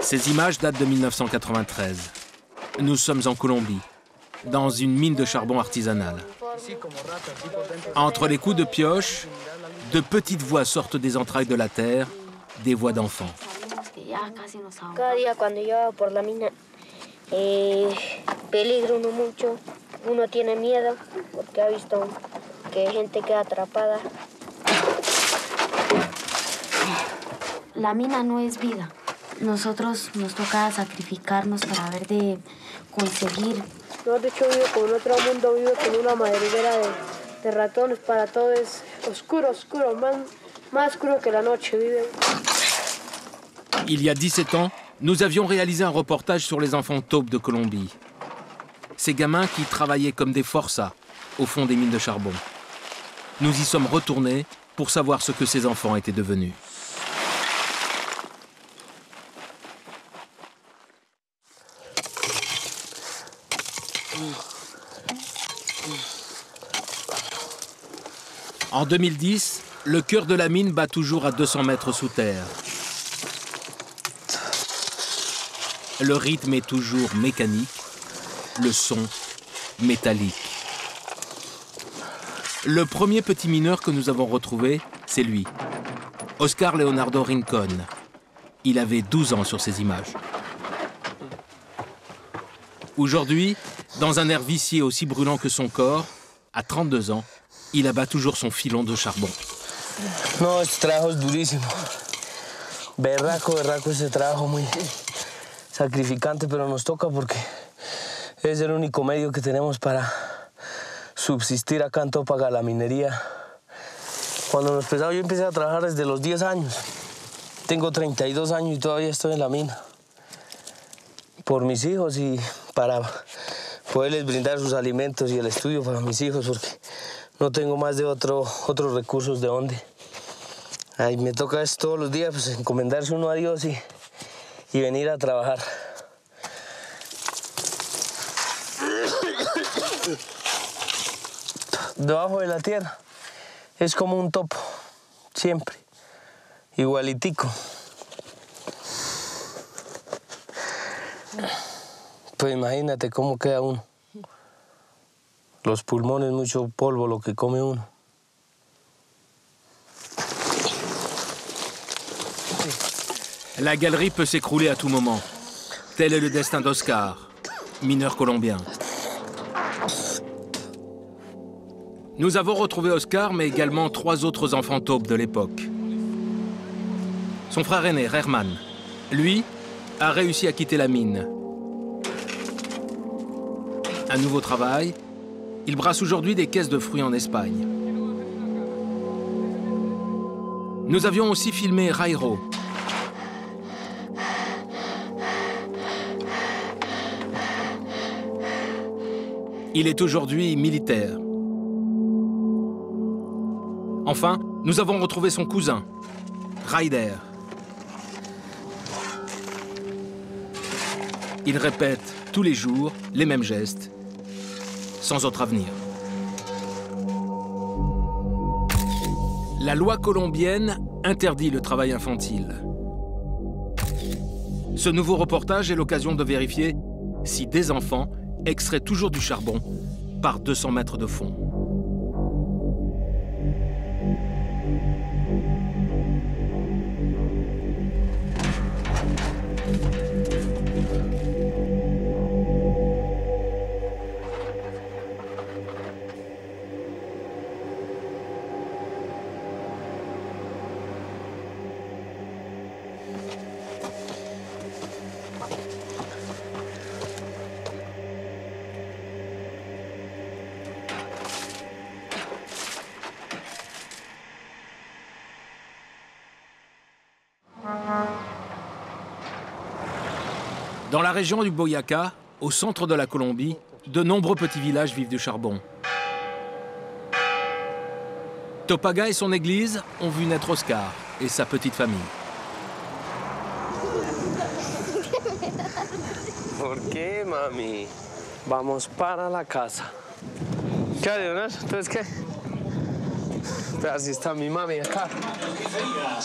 Ces images datent de 1993. Nous sommes en Colombie, dans une mine de charbon artisanale. Entre les coups de pioche, de petites voix sortent des entrailles de la terre, des voix d'enfants. Cada día cuando yo va por la mina, peligro uno mucho, uno tiene miedo porque ha visto que gente queda atrapada. La mina no es vida. Nosotros nos toca sacrificarnos para ver de conseguir. No, de hecho vive como en otro mundo, vive con una madriguera de ratones, para todo es oscuro, oscuro, más oscuro que la noche vive. Il y a 17 ans, nous avions réalisé un reportage sur les enfants taupes de Colombie. Ces gamins qui travaillaient comme des forçats au fond des mines de charbon. Nous y sommes retournés pour savoir ce que ces enfants étaient devenus. En 2010, le cœur de la mine bat toujours à 200 mètres sous terre. Le rythme est toujours mécanique, le son métallique. Le premier petit mineur que nous avons retrouvé, c'est lui, Oscar Leonardo Rincón. Il avait 12 ans sur ces images. Aujourd'hui, dans un air vicié aussi brûlant que son corps, à 32 ans, il abat toujours son filon de charbon. No, este trabajo es durísimo. Berraco ese trabajo, muy sacrificante, pero nos toca porque es el único medio que tenemos para subsistir acá en Topaga, la minería. Cuando nos empezaba, yo empecé a trabajar desde los 10 años. Tengo 32 años y todavía estoy en la mina. Por mis hijos y para poderles brindar sus alimentos y el estudio para mis hijos, porque no tengo más de otros recursos de dónde. Ay, me toca esto todos los días, pues encomendarse uno a Dios y venir a trabajar. Debajo de la tierra es como un topo, siempre, igualitico. Pues imagínate cómo queda uno. Los pulmones, mucho polvo, lo que come uno. La galerie peut s'écrouler à tout moment. Tel est le destin d'Oscar, mineur colombien. Nous avons retrouvé Oscar, mais également 3 autres enfants taupes de l'époque. Son frère aîné, Herman, lui, a réussi à quitter la mine. Un nouveau travail, il brasse aujourd'hui des caisses de fruits en Espagne. Nous avions aussi filmé Jairo. Il est aujourd'hui militaire. Enfin, nous avons retrouvé son cousin, Ryder. Il répète tous les jours les mêmes gestes, sans autre avenir. La loi colombienne interdit le travail infantile. Ce nouveau reportage est l'occasion de vérifier si des enfants extraient toujours du charbon par 200 mètres de fond. Dans la région du Boyacá, au centre de la Colombie, de nombreux petits villages vivent du charbon. Topaga et son église ont vu naître Oscar et sa petite famille. ¿Por qué, mami? Vamos para la casa. ¿Qué, Leonardo? ¿Entonces qué? Espera, si está mi mami acá.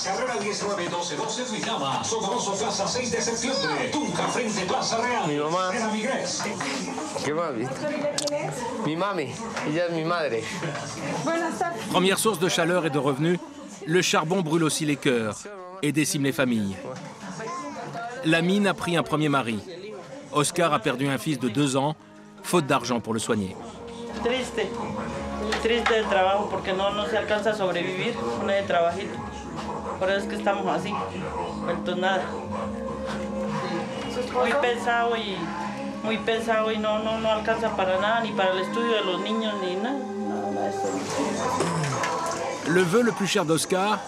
Carrera 19-12-12 Duitama, Sogamoso Plaza 6 de septiembre, Tunja frente Plaza Real. Mi mamá. ¿Qué mami? Mi mami, ella es mi madre. Première source de chaleur et de revenus, le charbon brûle aussi les cœurs et décime les familles. La mine a pris un premier mari. Oscar a perdu un fils de 2 ans, faute d'argent pour le soigner. Triste, triste el trabajo porque no se alcanza a sobrevivir con ese trabajito. Por eso es que estamos así, vueltos nada. Muy pesado y no alcanza para nada, ni para el estudio de los niños, ni nada de eso. Le vœu le plus cher d'Oscar,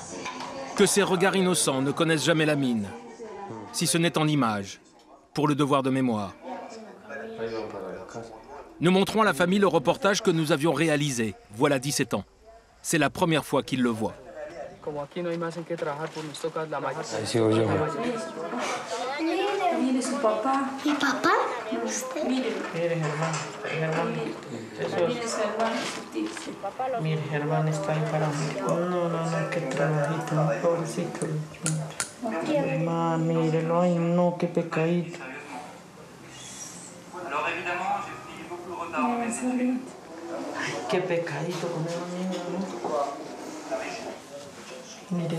que ses regards innocents ne connaissent jamais la mine, si ce n'est en images, pour le devoir de mémoire. Nous montrons à la famille le reportage que nous avions réalisé, voilà 17 ans. C'est la première fois qu'il le voit. Ahí sigo yo. Mire su papá. ¿Mi papá? Mire, Germán. Mire su hermano. Mire, Germán está ahí para mí. No, qué trabajito, pobrecito. Germán, mírelo, ay no, qué pecadito. Ay, qué pecadito con el niño, ¿no? Mire,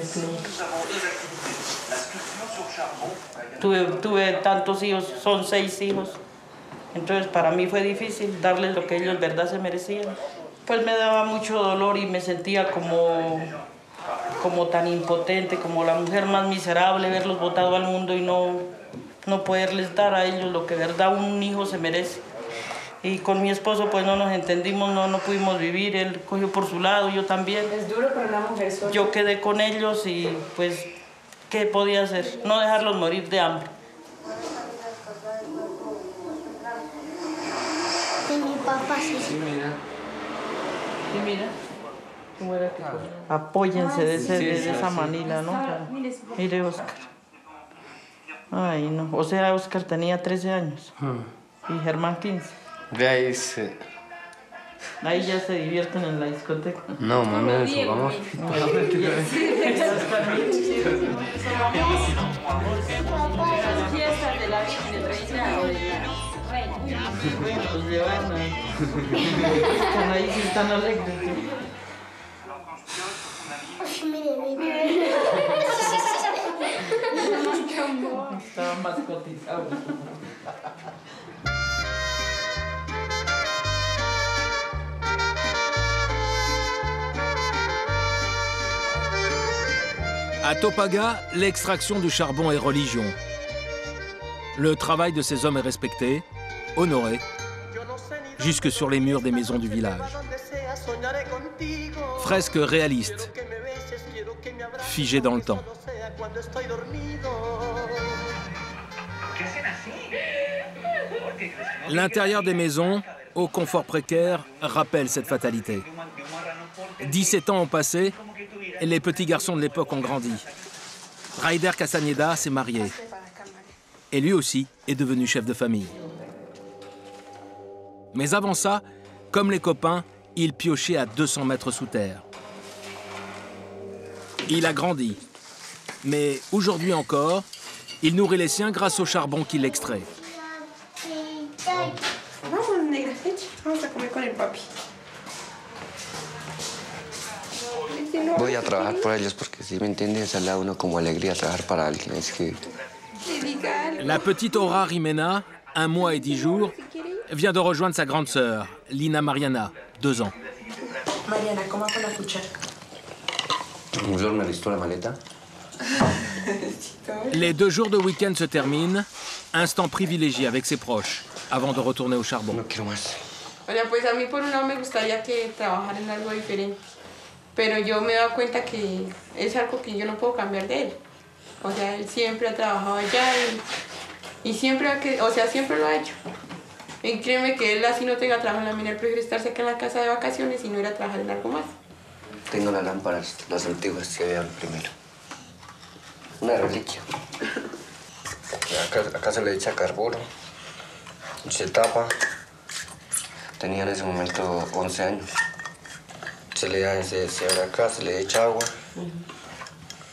tuve tantos hijos, son 6 hijos. Entonces para mí fue difícil darles lo que ellos en verdad se merecían. Pues me daba mucho dolor y me sentía como tan impotente, como la mujer más miserable, verlos botados al mundo y no poderles dar a ellos lo que de verdad un hijo se merece. Y con mi esposo pues no nos entendimos, no pudimos vivir, él cogió por su lado, yo también. Es duro para una mujer sola. Yo quedé con ellos y pues, ¿qué podía hacer? No dejarlos morir de hambre. De mi papá, sí. Sí, mira. Apóyense de esa manila, ¿no? Mire, Oscar. Ay, no. O sea, Oscar tenía 13 años y Germán 15. De ahí se... Ahí ya se divierten en la discoteca. No, mami, eso, vamos. Fiestas de la Virgen de Reina o de la Reina. Bueno, pues llevan están ahí, sí están alegres. Estaban más cotizados. À Topaga, l'extraction du charbon est religion. Le travail de ces hommes est respecté, honoré, jusque sur les murs des maisons du village. Fresques réalistes, figées dans le temps. L'intérieur des maisons, au confort précaire, rappelle cette fatalité. 17 ans ont passé, et les petits garçons de l'époque ont grandi. Raider Castañeda s'est marié. Et lui aussi est devenu chef de famille. Mais avant ça, comme les copains, il piochait à 200 mètres sous terre. Il a grandi. Mais aujourd'hui encore, il nourrit les siens grâce au charbon qu'il extrait. Vamos, negra, vamos a comer con el papi. Voy a trabajar por ellos porque si me entiendes, ça le da a uno como alegría trabajar para alguien. Es que... La petite Aura Rimena, 1 mois et 10 jours, vient de rejoindre sa grande sœur, Lina Mariana, 2 ans. Mariana, coma con la cuchara. ¿Yo me listó la maleta? Les 2 jours de week-end se terminent, instant privilégié avec ses proches, avant de retourner au charbon. No quiero más. Oye, pues a mí por un lado me gustaría que trabajar en algo diferente. Pero yo me he dado cuenta que es algo que yo no puedo cambiar de él. O sea, él siempre ha trabajado allá y siempre, siempre lo ha hecho. Y créeme que él así no tenga trabajo en la mina, él prefiere estarse acá en la casa de vacaciones y no ir a trabajar en algo más. Tengo las lámparas, las antiguas que había primero. Una reliquia. Acá se le echa carbono, se tapa. Tenía en ese momento 11 años. Se abre acá, se le echa agua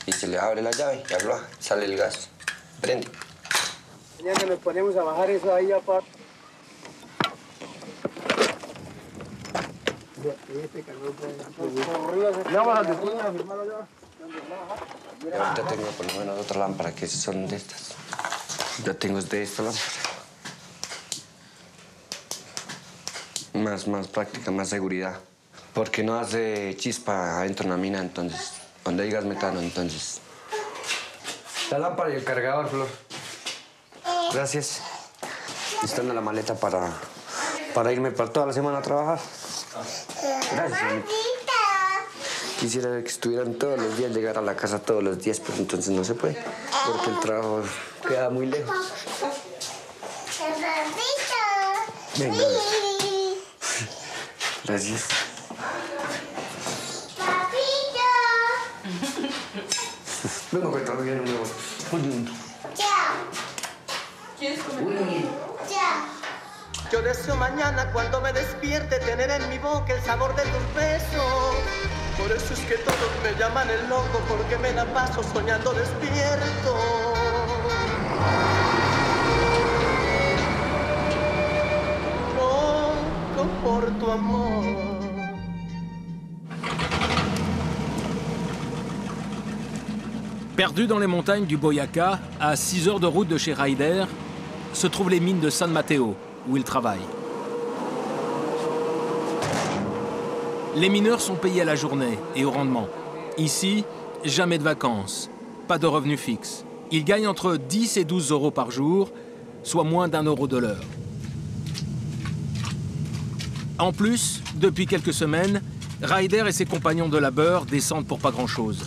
y se le abre la llave y abla, sale el gas, prende. Ya que nos ponemos a bajar eso ahí aparte. Ahorita tengo por lo menos otra lámpara que son de estas. Ya tengo de esta lámpara. Más práctica, más seguridad. Porque no hace chispa adentro en la mina, entonces, cuando hay gas metano, entonces. La lámpara y el cargador, Flor. Gracias. Están en la maleta para irme para toda la semana a trabajar. Gracias, amita. Quisiera que estuvieran todos los días, llegar a la casa todos los días, pero entonces no se puede, porque el trabajo queda muy lejos. Venga. Gracias. Vengo a contar bien un nuevo. ¿Quieres comer? Yo deseo mañana cuando me despierte tener en mi boca el sabor de tus besos. Por eso es que todos me llaman el loco, porque me la paso soñando despierto. Loco por tu amor. Perdu dans les montagnes du Boyacá, à 6 heures de route de chez Raider, se trouvent les mines de San Mateo, où il travaille. Les mineurs sont payés à la journée et au rendement. Ici, jamais de vacances, pas de revenus fixes. Ils gagnent entre 10 et 12 euros par jour, soit moins d'1 euro de l'heure. En plus, depuis quelques semaines, Raider et ses compagnons de labeur descendent pour pas grand-chose.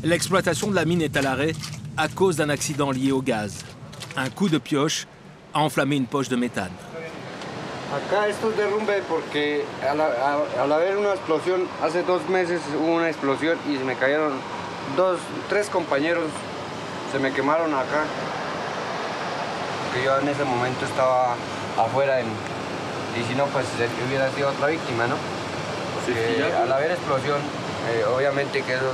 L'exploitation de la mine est à l'arrêt à cause d'un accident lié au gaz. Un coup de pioche a enflammé une poche de méthane. Acá esto es derrumbe porque al haber una explosión, hace 2 meses hubo una explosión y se me cayeron 3 compañeros, se me quemaron acá. Porque yo en ese momento estaba afuera y si no, pues hubiera sido otra víctima, ¿no? Porque al haber explosión, obviamente que eso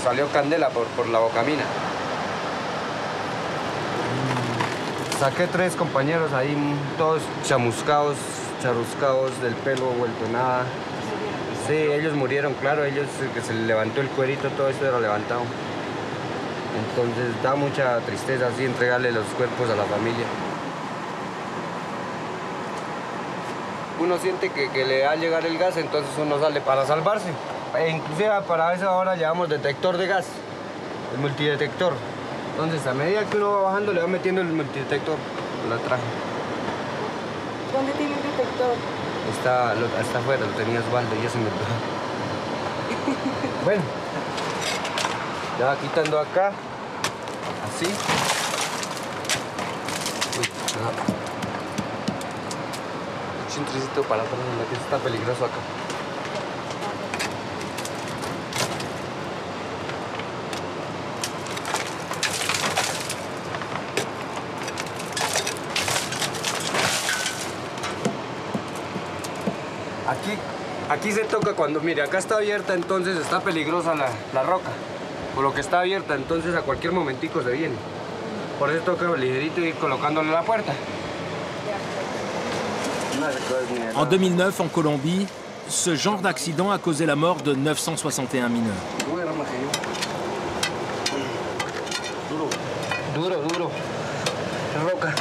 salió candela por la bocamina. Saqué 3 compañeros ahí, todos chamuscados, charruscados, del pelo vuelto nada. Sí, ellos murieron, claro, ellos que se les levantó el cuerito, todo esto era levantado. Entonces da mucha tristeza así entregarle los cuerpos a la familia. Uno siente que le va a llegar el gas, entonces uno sale para salvarse. E inclusive para eso ahora llevamos detector de gas, el multidetector. Entonces, a medida que uno va bajando, le va metiendo el multidetector. La traje. ¿Dónde tiene el detector? Está afuera, lo tenía Osvaldo y ya se me olvidó. Bueno, ya va quitando acá, así. Uy, no. Eché un tricito para atrás, que está peligroso acá. Aquí se toca cuando, mire, acá está abierta, entonces está peligrosa la roca. Por lo que está abierta, entonces a cualquier momentico se viene. Por eso toca ligerito ir colocándole la puerta. En 2009, en Colombie, ce genre d'accident a causé la mort de 961 mineurs. Duro. Roca.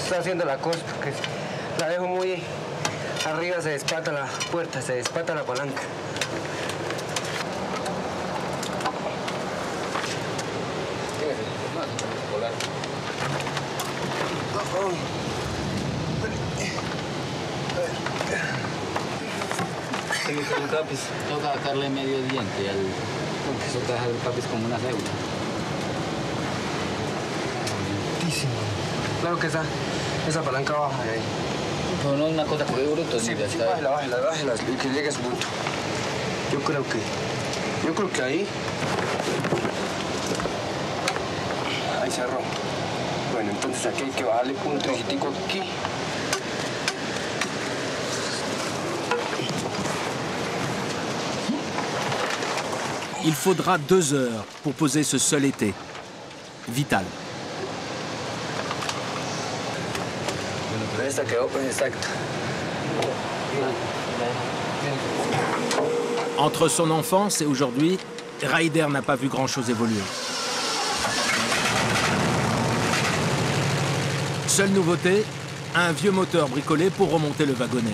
Está haciendo la cosa porque la dejo muy arriba, se despata la puerta, se despata la palanca. Toca sacarle medio diente al... Eso te deja el tapiz como una cédula. Claro que esa palanca baja de ahí. Pero no es una cosa que es bruto. Sí, bájela, y que llegue a su punto. Yo creo que ahí cerró. Bueno, entonces aquí hay que bajarle un tricitico aquí. Il faudra 2 heures pour poser ce seul été. Vital. Entre son enfance et aujourd'hui, Raider n'a pas vu grand-chose évoluer. Seule nouveauté, un vieux moteur bricolé pour remonter le wagonnet.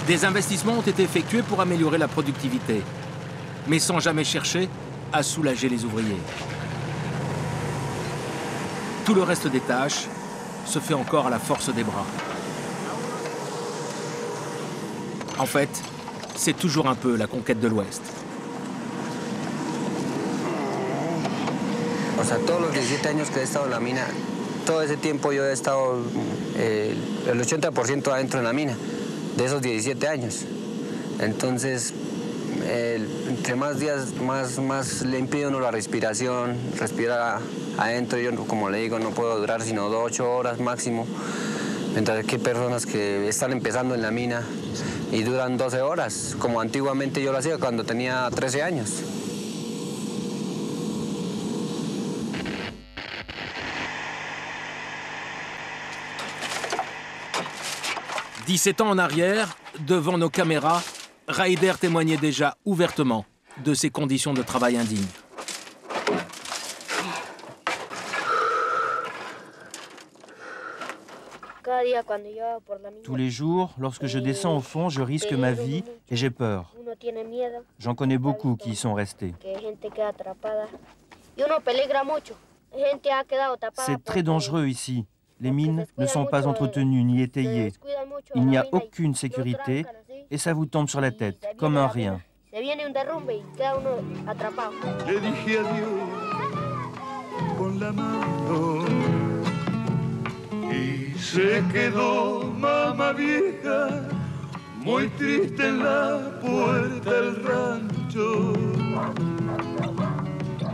Des investissements ont été effectués pour améliorer la productivité, mais sans jamais chercher à soulager les ouvriers. Tout le reste des tâches se fait encore à la force des bras. En fait, c'est toujours un peu la conquête de l'Ouest. O sea, todos los 17 años que he estado en la mina, todo ese tiempo yo he estado el 80% adentro en la mina, de esos 17 años. Entonces, entre más días, más le impide uno la respiración, respirar adentro. Yo, como le digo, no puedo durar sino 8 horas máximo. Mientras que hay personas que están empezando en la mina y duran 12 horas, como antiguamente yo lo hacía cuando tenía 13 años. « 17 ans en arrière, devant nos caméras, Raider témoignait déjà ouvertement de ses conditions de travail indignes. Tous les jours, lorsque je descends au fond, je risque ma vie et j'ai peur. J'en connais beaucoup qui y sont restés. C'est très dangereux ici. Les mines ne sont pas entretenues ni étayées. Il n'y a aucune sécurité et ça vous tombe sur la tête, comme un rien. Le dije adiós con la mano y se quedó mamá vieja muy triste en la puerta del rancho.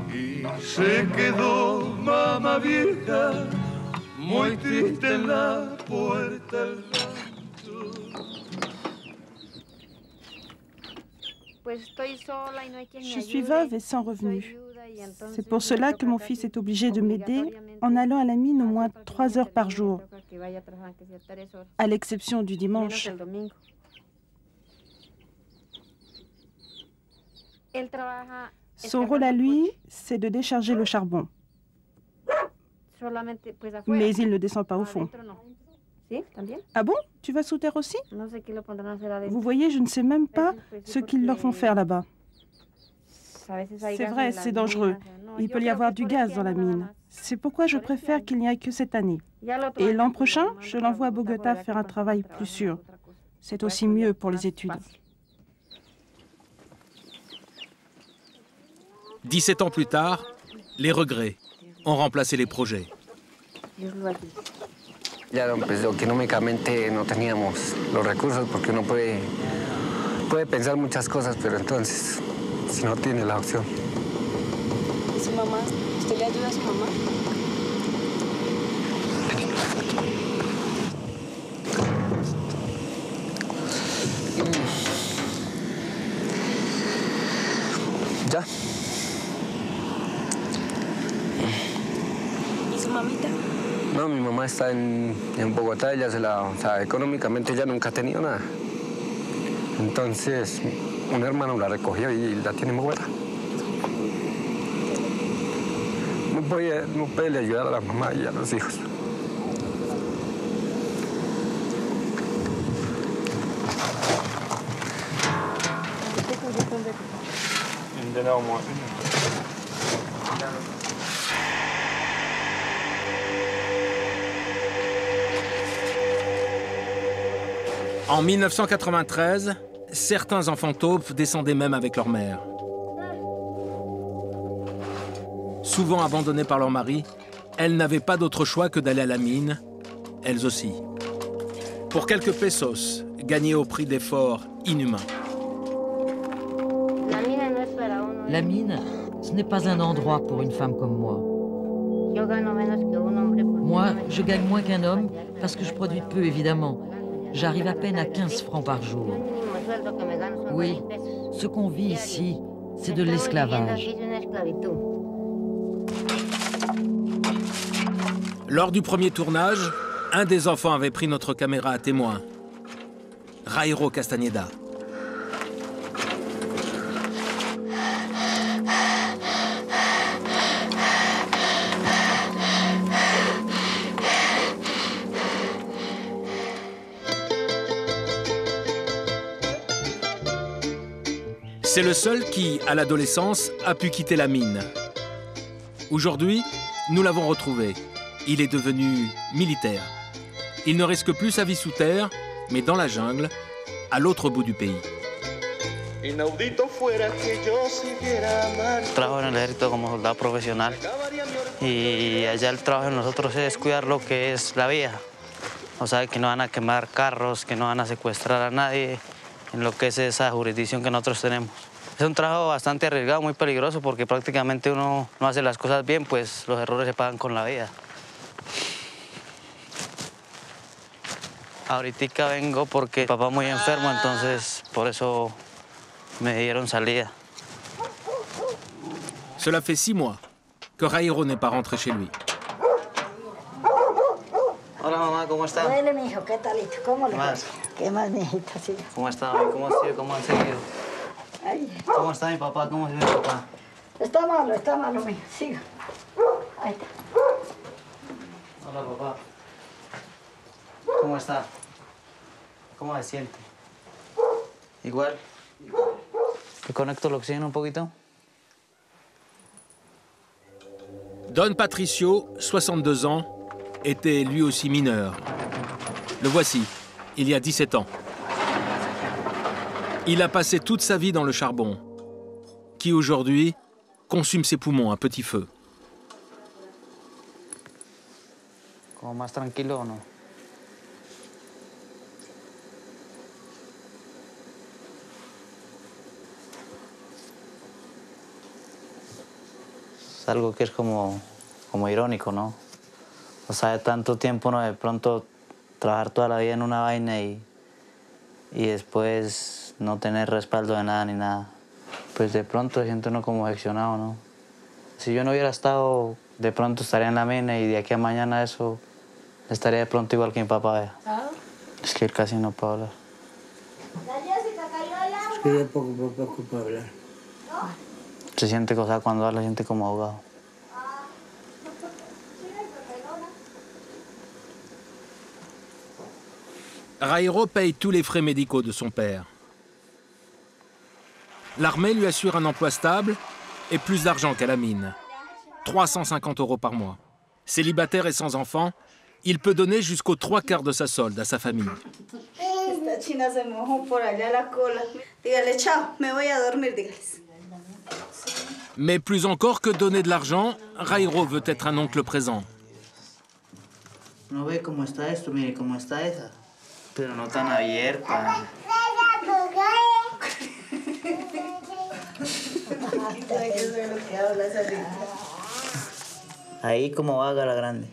Y se quedó mamá vieja muy triste en la puerta del rancho. Je suis veuve et sans revenu. C'est pour cela que mon fils est obligé de m'aider en allant à la mine au moins 3 heures par jour, à l'exception du dimanche. Son rôle à lui, c'est de décharger le charbon. Mais il ne descend pas au fond. Ah bon? Tu vas sous terre aussi? Vous voyez, je ne sais même pas ce qu'ils leur font faire là-bas. C'est vrai, c'est dangereux. Il peut y avoir du gaz dans la mine. C'est pourquoi je préfère qu'il n'y ait que cette année. Et l'an prochain, je l'envoie à Bogota faire un travail plus sûr. C'est aussi mieux pour les études. 17 ans plus tard, les regrets ont remplacé les projets. Ya pues, económicamente no teníamos los recursos porque uno puede pensar muchas cosas, pero entonces, si no tiene la opción. ¿Y su mamá? ¿Usted le ayuda a su mamá? Ya. ¿Y su mamita? No, mi mamá está en Bogotá, ella o sea, económicamente ella nunca ha tenido nada. Entonces, un hermano la recogió y la tiene en Bogotá. No puede ayudar a la mamá y a los hijos. En 1993, certains enfants taupes descendaient même avec leur mère. Souvent abandonnées par leur mari, elles n'avaient pas d'autre choix que d'aller à la mine, elles aussi. Pour quelques pesos, gagnés au prix d'efforts inhumains. La mine, ce n'est pas un endroit pour une femme comme moi. Moi, je gagne moins qu'un homme parce que je produis peu, évidemment. j'arrive à peine à 15 francs par jour. Oui, ce qu'on vit ici, c'est de l'esclavage. Lors du premier tournage, un des enfants avait pris notre caméra à témoin. Jairo Castañeda. C'est le seul qui, à l'adolescence, a pu quitter la mine. Aujourd'hui, nous l'avons retrouvé. Il est devenu militaire. Il ne risque plus sa vie sous terre, mais dans la jungle, à l'autre bout du pays. Trabajo en el ejército como soldado profesional y allá el trabajo de nosotros es cuidar lo que es la vía. O sea, que no van a quemar carros, que no van a secuestrar a nadie en lo que es esa jurisdicción que nosotros tenemos. Es un trabajo bastante arriesgado, muy peligroso, porque prácticamente uno no hace las cosas bien, pues los errores se pagan con la vida. Ahorita vengo porque papá muy enfermo, entonces por eso me dieron salida. Cela fait 6 mois que Jairo n'est pas rentré chez lui. Hola mamá, ¿cómo está? Bueno, mijo, ¿qué tal? ¿Cómo le va? ¿Qué más, mijita? Sí. ¿Cómo está, mami? ¿Cómo ha sido? ¿Cómo han seguido? Ay. ¿Cómo está mi papá? ¿Cómo se ve mi papá? Está malo, mijo. Siga. Ahí está. Hola, papá. ¿Cómo está? ¿Cómo se siente? ¿Igual? ¿Te conecto el oxígeno un poquito? Don Patricio, 62 ans, était lui aussi mineur. Le voici, il y a 17 ans. Il a passé toute sa vie dans le charbon, qui aujourd'hui consume ses poumons à petit feu. ¿Como más tranquilo o no? Es algo que es como irónico, ¿no? O sea, de tanto tiempo, ¿no? De pronto trabajar toda la vida en una vaina y después no tener respaldo de nada ni nada. Pues de pronto se siente uno como decepcionado, ¿no? Si yo no hubiera estado, de pronto estaría en la mina y de aquí a mañana eso estaría de pronto igual que mi papá, vea. Es que él casi no puede hablar. Es que yo poco puedo hablar. Se siente, o sea, cuando habla se siente como ahogado. Jairo paye tous les frais médicaux de son père. L'armée lui assure un emploi stable et plus d'argent qu'à la mine. 350 € par mois. Célibataire et sans enfant, il peut donner jusqu'aux 3/4 de sa solde à sa famille. Esta china se mojó por allá la cola. Dígale, chao, me voy a dormir, dígales. Mais plus encore que donner de l'argent, Jairo veut être un oncle présent. ¿No ve cómo está esto? Mire cómo está esa. Pero no tan abierta. Ahí como vaga la grande.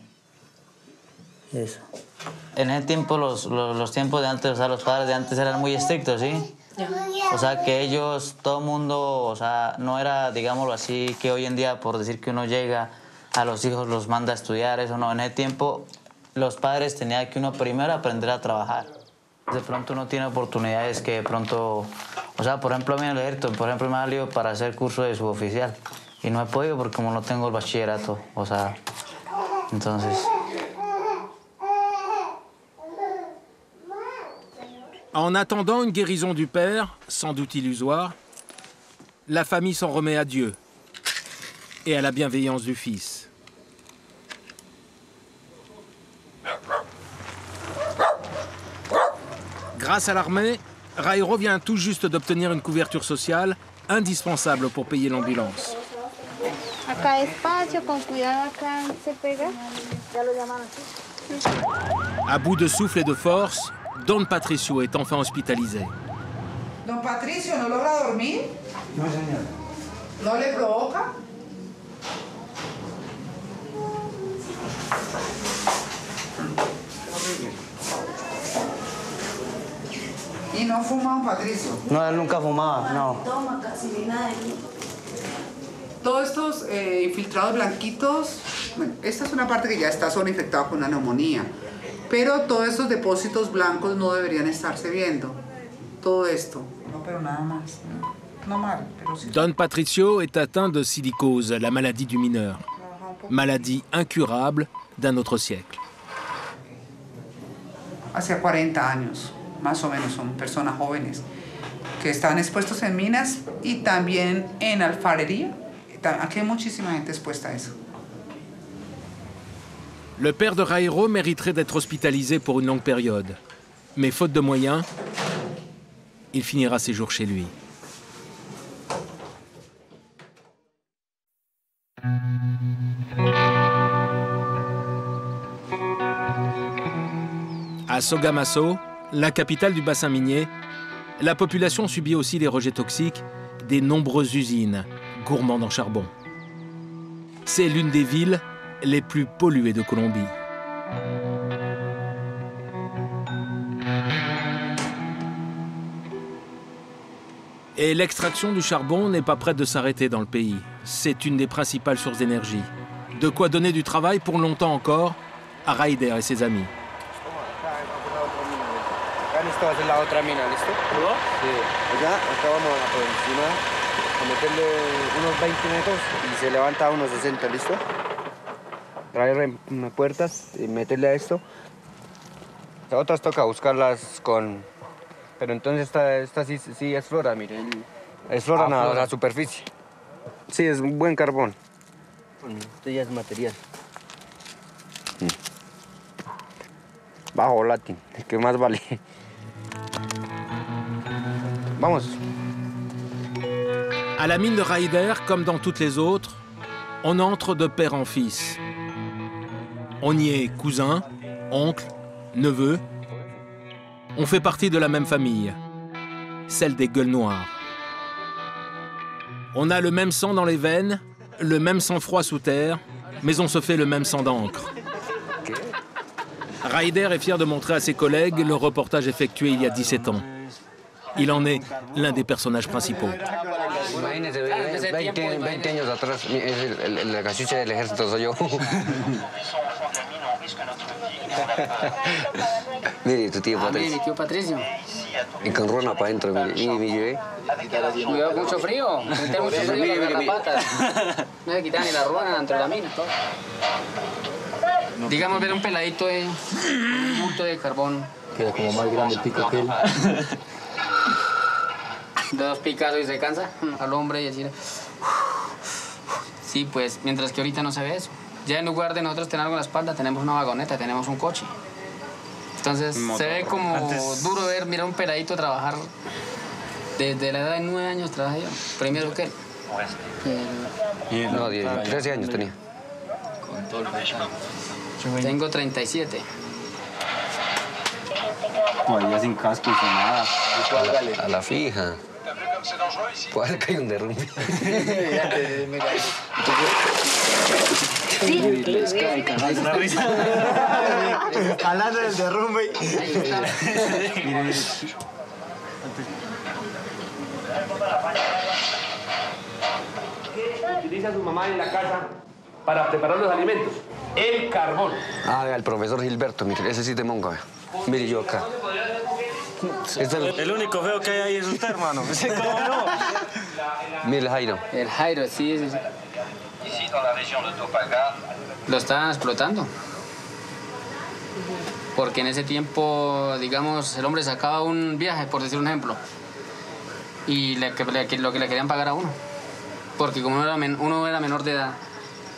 Eso. En ese tiempo, los tiempos de antes, o sea, los padres de antes eran muy estrictos, ¿sí? O sea, que ellos, todo el mundo, o sea, no era, digámoslo así, que hoy en día, por decir que uno llega, a los hijos los manda a estudiar, eso no. En ese tiempo, los padres tenían que uno primero aprender a trabajar. De pronto uno tiene oportunidades que de pronto, o sea, por ejemplo, a mí en el ejército, por ejemplo, me ha salido para hacer curso de suboficial. Y no he podido porque como no tengo el bachillerato, o sea, entonces... En attendant une guérison du père, sans doute illusoire, la famille s'en remet à Dieu et à la bienveillance du fils. Grâce à l'armée, Jairo vient tout juste d'obtenir une couverture sociale indispensable pour payer l'ambulance. Acá despacio, con cuidado, acá se pega. Ya lo llaman así. À bout de souffle et de force, Don Patricio est enfin hospitalisé. Don Patricio, ¿no logra dormir? No, señor. ¿No le provoca? ¿Y no fuma, don Patricio? No, él nunca fumaba, no. Toma casi ni nada. Todos estos infiltrados blanquitos, bueno, esta es una parte que ya está solo infectada con una neumonía, pero todos estos depósitos blancos no deberían estarse viendo. Todo esto. No, pero nada más. No mal, pero sí. Don Patricio est atteint de silicose, la maladie du mineur. Maladie incurable d'un autre siècle. Hacia 40 años, más o menos, son personas jóvenes que están expuestos en minas y también en alfarería. Aquí hay muchísima gente expuesta a eso. Le père de Jairo mériterait d'être hospitalisé pour une longue période. Mais faute de moyens, il finira ses jours chez lui. À Sogamaso, la capitale du bassin minier, la population subit aussi les rejets toxiques des nombreuses usines gourmandes en charbon. C'est l'une des villes les plus polluées de Colombie. Et l'extraction du charbon n'est pas prête de s'arrêter dans le pays. C'est une des principales sources d'énergie. De quoi donner du travail pour longtemps encore à Raider et ses amis. Esta va a ser la otra mina, ¿listo? Sí. Allá, acá vamos a por encima a meterle unos 20 metros y se levanta a unos 60, ¿listo? Traer puertas y meterle a esto. Las otras toca buscarlas con... Pero entonces esta sí es flora, mire. Es flora a la superficie. Sí, es un buen carbón. Esto ya es material. Bajo volátil, es que más vale. Vamos. À la mine de Raider, comme dans toutes les autres, on entre de père en fils. On y est cousin, oncle, neveu. On fait partie de la même famille, celle des gueules noires. On a le même sang dans les veines, le même sang-froid sous terre, mais on se fait le même sang d'encre. Raider est fier de montrer à ses collègues le reportage effectué il y a 17 ans. Il en est l'un des personnages principaux. Imagínese, 20 años atrás, la cachucha del ejército soy yo. Mire, tu tío Patricio. Mire, mi tío Patricio. Y con rona para adentro, mire. Y me llevé. Cuidado con mucho frío. Meter mucho frío y garrapatas. No se quitan ni la ruana dentro de la mina. Todo. Digamos, ver un peladito de un bulto de carbón. Queda como más grande el pico que él. De 2 picazos y se cansa al hombre y así. Sí, pues, mientras que ahorita no se ve eso. Ya en lugar de nosotros tener algo en la espalda, tenemos una vagoneta, tenemos un coche. Entonces, se ve como duro ver, mira un peladito trabajar. Desde la edad de 9 años trabajé yo, primero que él. No, 13 años tenía. Tengo 37. Todavía sin casco y sin nada. A la fija. Puede que hay un derrumbe. Hablando del derrumbe. Utiliza a su mamá en la casa para preparar los alimentos. El carbón. Ah, vea, el profesor Gilberto, mire, ese sí te monga. Mire yo acá. El único feo que hay ahí es usted, hermano. ¿Cómo no? Mire el Jairo. El Jairo, sí. Lo estaban explotando. Porque en ese tiempo, digamos, el hombre sacaba un viaje, por decir un ejemplo, y lo que le querían pagar a uno. Porque como uno era menor de edad,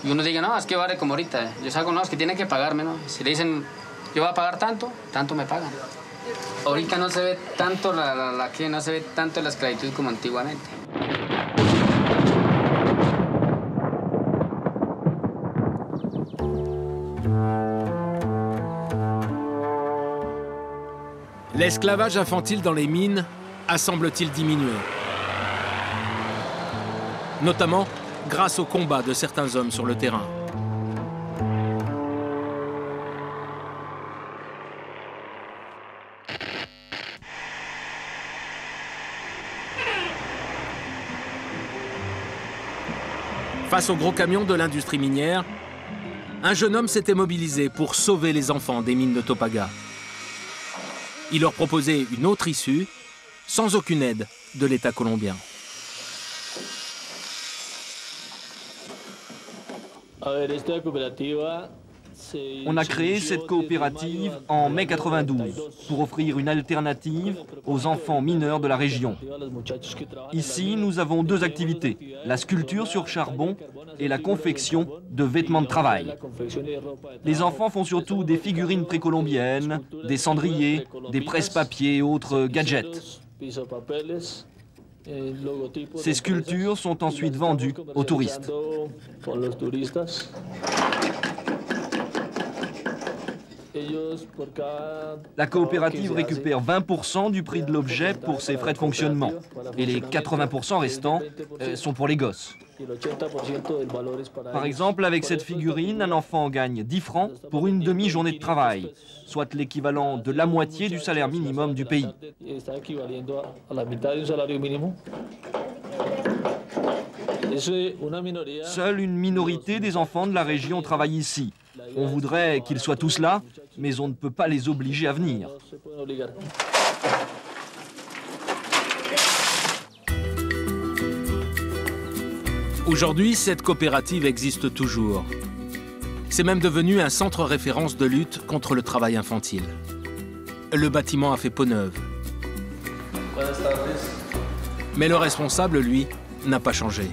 y uno diga, no, es que vale como ahorita. Yo saco, no, es que tienen que pagarme, ¿no? Si le dicen, yo voy a pagar tanto, tanto me pagan. Ahorita no se ve tanto no se ve tanto la esclavitud como antiguamente. L'esclavage infantile dans les mines a, semble-t-il, diminué. Notamment grâce au combat de certains hommes sur le terrain. Face aux gros camions de l'industrie minière, un jeune homme s'était mobilisé pour sauver les enfants des mines de Topaga. Il leur proposait une autre issue, sans aucune aide de l'État colombien. On a créé cette coopérative en mai 92 pour offrir une alternative aux enfants mineurs de la région. Ici, nous avons deux activités, la sculpture sur charbon et la confection de vêtements de travail. Les enfants font surtout des figurines précolombiennes, des cendriers, des presse-papiers et autres gadgets. Ces sculptures sont ensuite vendues aux touristes. La coopérative récupère 20% du prix de l'objet pour ses frais de fonctionnement. Et les 80% restants sont pour les gosses. Par exemple, avec cette figurine, un enfant gagne 10 francs pour une demi-journée de travail, soit l'équivalent de la moitié du salaire minimum du pays. Seule une minorité des enfants de la région travaille ici. On voudrait qu'ils soient tous là, mais on ne peut pas les obliger à venir. Aujourd'hui, cette coopérative existe toujours. C'est même devenu un centre référence de lutte contre le travail infantile. Le bâtiment a fait peau neuve. Mais le responsable, lui, n'a pas changé.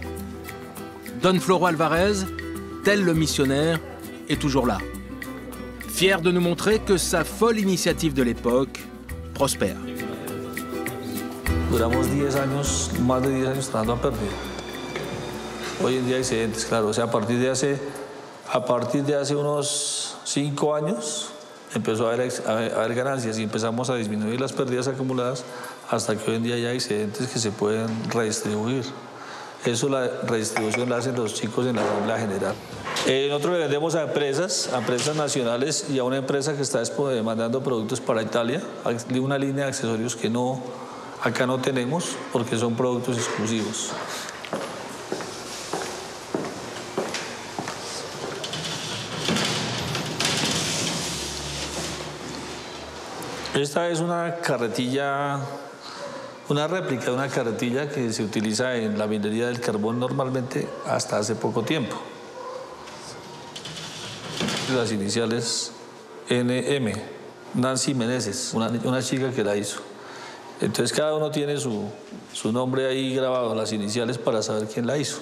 Don Floro Alvarez, tel le missionnaire, est toujours là. Fier de nous montrer que sa folle initiative de l'époque prospère. Duramos 10 años, más de 10 años trabajando a pérdida. Hoy en día hay excedentes, claro. O sea, a partir de hace unos 5 años empezó a haber ganancias y empezamos a disminuir las pérdidas acumuladas hasta que hoy en día ya hay excedentes que se pueden redistribuir. Eso la redistribución la hacen los chicos en la Asamblea General. Nosotros vendemos a empresas nacionales y a una empresa que está mandando productos para Italia, una línea de accesorios que acá no tenemos porque son productos exclusivos. Esta es una carretilla, una réplica de una carretilla que se utiliza en la minería del carbón normalmente hasta hace poco tiempo. Las iniciales NM, Nancy Meneses, una chica que la hizo. Entonces cada uno tiene su nombre ahí grabado, las iniciales, para saber quién la hizo.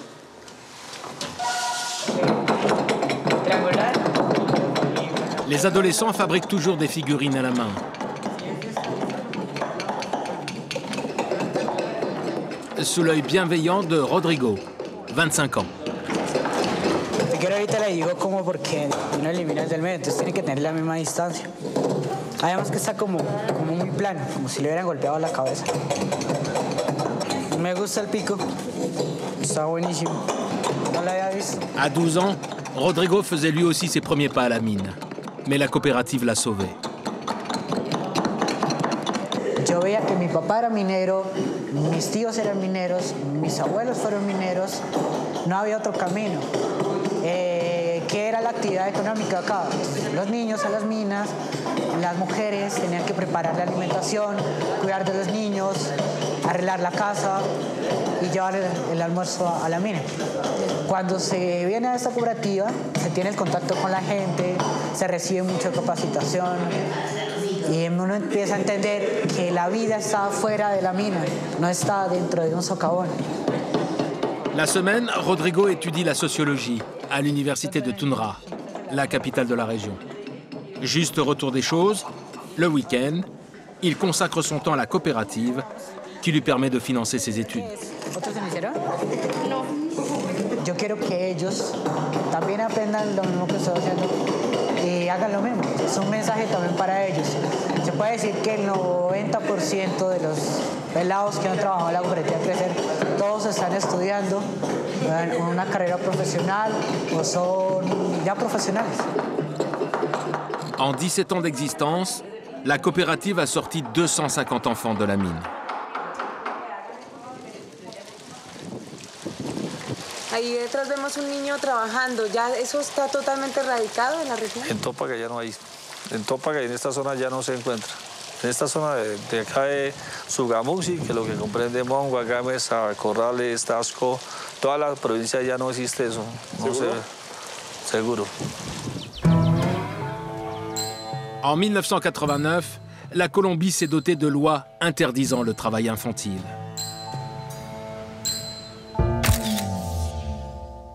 Les adolescents fabriquent toujours des figurines à la main. Sous l'œil bienveillant de Rodrigo, 25 ans. Quiero ahorita le digo como porque uno elimina el del medio, entonces tiene que tener la misma distancia. Además que está como muy plano, como si le hubieran golpeado la cabeza. Me gusta el pico, está buenísimo. No lo había visto. À 12 ans, Rodrigo faisait lui aussi ses premiers pas à la mine. Mais la coopérative l'a sauvé. Yo veía que mi papá era minero, mis tíos eran mineros, mis abuelos fueron mineros, no había otro camino. ¿Qué era la actividad económica acá? Los niños a las minas, las mujeres tenían que preparar la alimentación, cuidar de los niños, arreglar la casa y llevar el almuerzo a la mina. Cuando se viene a esta cooperativa, se tiene el contacto con la gente, se recibe mucha capacitación y uno empieza a entender que la vida está fuera de la mina, no está dentro de un socavón. La semaine, Rodrigo étudie la sociologie à l'université de Tunra, la capitale de la région. Juste retour des choses, le week-end, il consacre son temps à la coopérative qui lui permet de financer ses études. ¿Otros se hicieron? No. Yo quiero que ellos también aprendan lo mismo que estoy haciendo y hagan lo mismo. Es un mensaje también para ellos. Se puede decir que el 90% de los pelados que han trabajado en la cooperativa Crecer, todos están estudiando una carrera profesional o son ya profesionales. En 17 ans d'existence, la coopérative a sorti 250 enfants de la mine. Ahí detrás vemos un niño trabajando. ¿Ya eso está totalmente erradicado en la región? En Topaga ya no hay. En Topaga y en esta zona ya no se encuentra. En esta zona de acá de Sugamuxi, que es lo que comprende Mongo, Agames, Corrales, Tasco, toda la provincia ya no existe eso. No sé, seguro. En 1989, la Colombie s'est dotée de lois interdisant le travail infantile.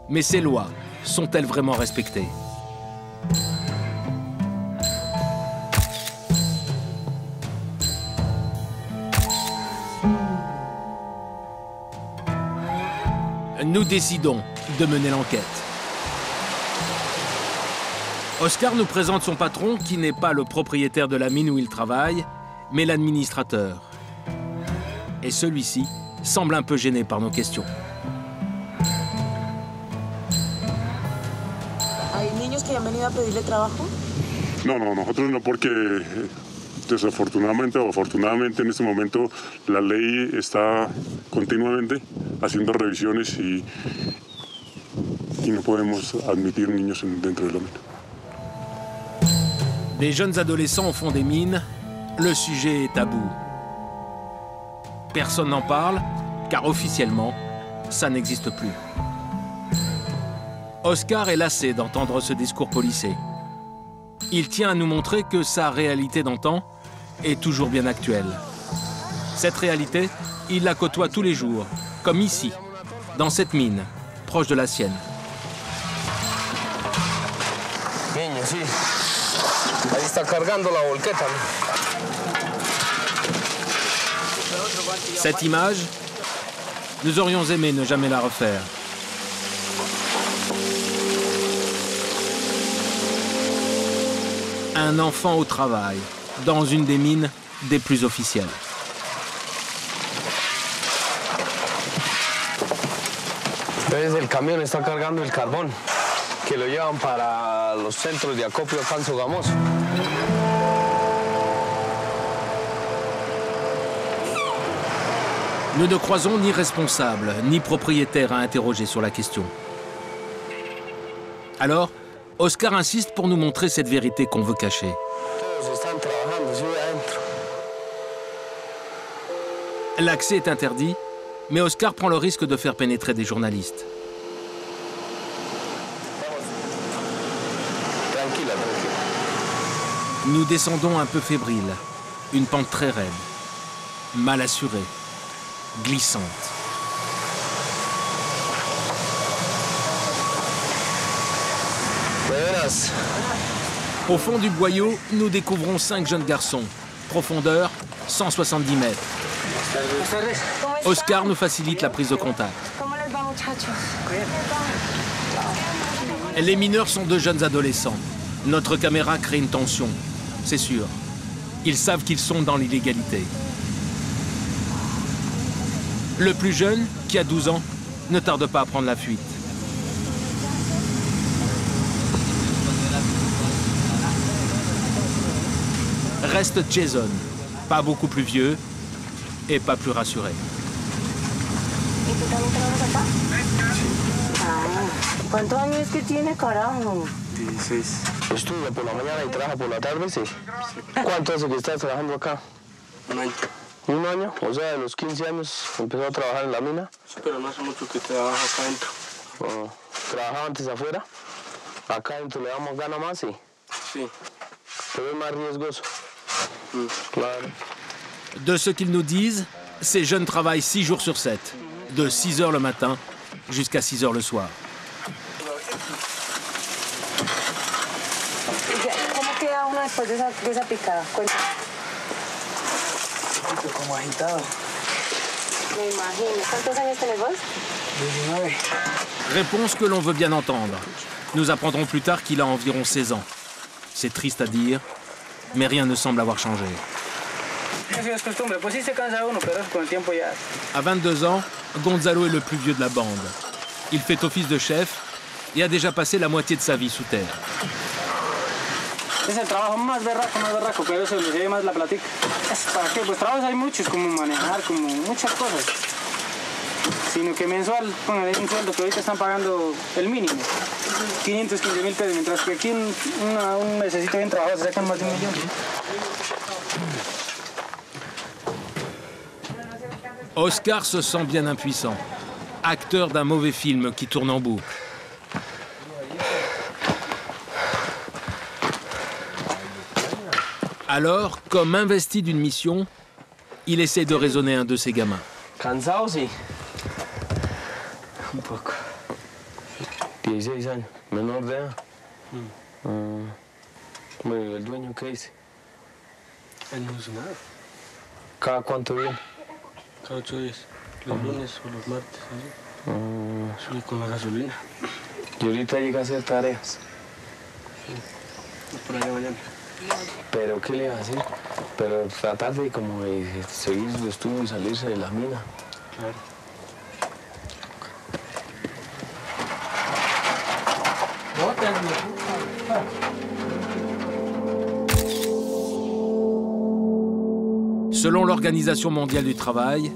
Mais ces lois sont-elles vraiment respectées? Nous décidons de mener l'enquête. Oscar nous présente son patron, qui n'est pas le propriétaire de la mine où il travaille, mais l'administrateur. Et celui-ci semble un peu gêné par nos questions. ¿Hay niños que han venido a pedirle trabajo? No, nosotros no, porque desafortunadamente o afortunadamente en este momento la ley está continuamente haciendo revisiones y no podemos admitir niños dentro de la mina. Des jeunes adolescents au fond des mines, le sujet est tabou. Personne n'en parle, car officiellement, ça n'existe plus. Oscar est lassé d'entendre ce discours policé. Il tient à nous montrer que sa réalité d'antan est toujours bien actuelle. Cette réalité, il la côtoie tous les jours, comme ici, dans cette mine, proche de la sienne. Niño, sí. Ahí está cargando la volqueta. Cette image, nous aurions aimé ne jamais la refaire. Un enfant au travail, dans une des mines des plus officielles. Entonces el camión está cargando el carbón que lo llevan para los centros de acopio acá en Sogamoso. Nous ne croisons ni responsable, ni propriétaire à interroger sur la question. Alors, Oscar insiste pour nous montrer cette vérité qu'on veut cacher. L'accès est interdit, mais Oscar prend le risque de faire pénétrer des journalistes. Nous descendons un peu fébriles, une pente très raide, mal assurée, glissante. Au fond du boyau, nous découvrons 5 jeunes garçons. Profondeur, 170 mètres. Oscar nous facilite la prise de contact. Les mineurs sont 2 jeunes adolescents. Notre caméra crée une tension, c'est sûr. Ils savent qu'ils sont dans l'illégalité. Le plus jeune, qui a 12 ans, ne tarde pas à prendre la fuite. Reste Jason, pas beaucoup plus vieux et pas plus rassuré. ¿Cuántos años es que tiene, carajo? 16. ¿Estudia por la mañana y trabaja por la tarde? Sí. ¿Cuánto hace que estás trabajando acá? Un año. ¿Un año? O sea, de los 15 años empezó a trabajar en la mina. Sí, pero no hace mucho que trabaja acá adentro. Oh. ¿Trabajaba antes afuera? Acá adentro le damos gana más, sí. Sí. Pero es más riesgoso. Claro. De ce qu'ils nous disent, ces jeunes travaillent 6 jours sur 7, de 6 h le matin jusqu'à 6 h le soir. ¿Cómo queda uno después de esa picada? Cuéntame. Como agitado. Me imagino. ¿Cuántos años tenés vos? 19. Réponse que l'on veut bien entendre. Nous apprendrons plus tard qu'il a environ 16 ans. C'est triste à dire, mais rien ne semble avoir changé. À 22 ans, Gonzalo est le plus vieux de la bande. Il fait office de chef et a déjà passé la moitié de sa vie sous terre. Es el trabajo más berraco, pero eso le lleva más la platica. ¿Para qué? Pues trabajos hay muchos, como manejar, como muchas cosas. sino que mensual, póngale un sueldo que ahorita están pagando el mínimo, 515.000 pesos, mientras que aquí un mesecito bien trabajado se sacan más de 1 millón. Oscar se sent bien impuissant, acteur d'un mauvais film qui tourne en boucle. Alors, comme investi d'une mission, il essaie de raisonner un de ses gamins. Cansado, sí. Un poco. 16 años, menor de edad. Bueno, ¿el dueño qué dice? Él no hizo nada. ¿Cada cuánto viene? Cada 8 días. Los lunes o los martes. ¿Sí? Con la gasolina. ¿Y ahorita llega a hacer tareas? Sí. Por allá mañana. ¿Pero qué le hace? Pero tratar de como de seguir su estudio y salirse de la mina. Claro. Selon l'Organisation mondiale du travail,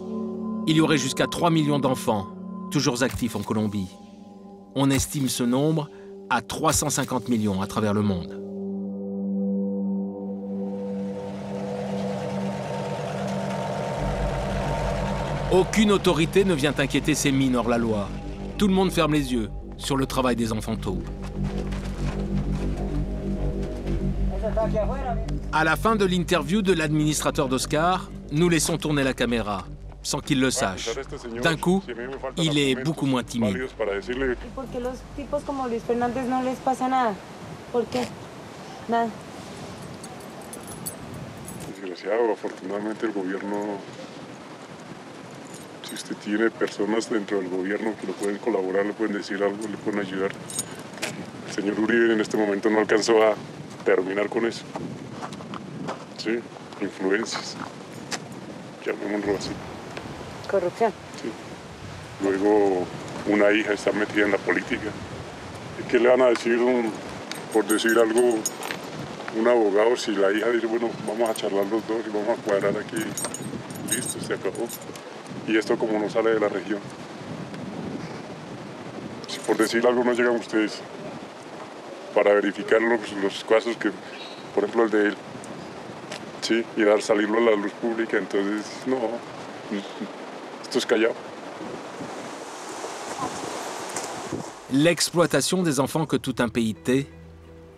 il y aurait jusqu'à 3 millions d'enfants, toujours actifs en Colombie. On estime ce nombre à 350 millions à travers le monde. Aucune autorité ne vient inquiéter ces mines hors la loi. Tout le monde ferme les yeux sur le travail des enfants taupes. À la fin de l'interview de l'administrateur d'Oscar, nous laissons tourner la caméra, sans qu'il le sache. D'un coup, il est beaucoup moins timide. ¿Y por qué los tipos como Luis Fernández no les pasa nada? ¿Por qué? Nada. Desgraciado, afortunadamente el gobierno, si usted tiene personas dentro del gobierno que lo pueden colaborar, le pueden decir algo, le pueden ayudar. El señor Uribe en este momento no alcanzó a terminar con eso. Sí, influencias, llamémoslo así. Corrupción. Sí. Luego una hija está metida en la política. ¿Qué le van a decir, por decir algo, un abogado si la hija dice, bueno, vamos a charlar los dos y vamos a cuadrar aquí? Listo, se acabó. Y esto como no sale de la región. Si por decir algo no llegan ustedes para verificar los casos que, por ejemplo, el de él, sí, y salirlo a la luz pública, entonces, no, esto es callado. L'exploitation des enfants que tout un pays tait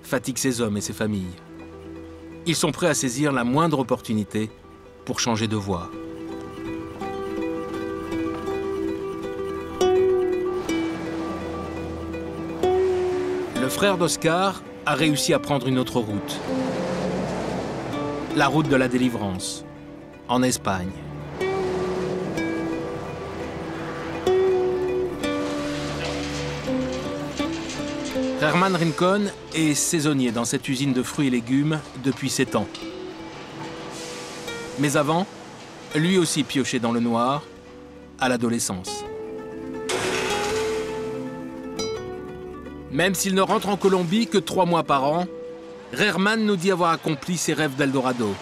fatigue ses hommes et ses familles. Ils sont prêts à saisir la moindre opportunité pour changer de voie. Le frère d'Oscar a réussi à prendre une autre route. La route de la délivrance, en Espagne. Herman Rincón est saisonnier dans cette usine de fruits et légumes depuis 7 ans. Mais avant, lui aussi piochait dans le noir à l'adolescence. Même s'il ne rentre en Colombie que 3 mois par an, Herman nous dit avoir accompli ses rêves d'Eldorado.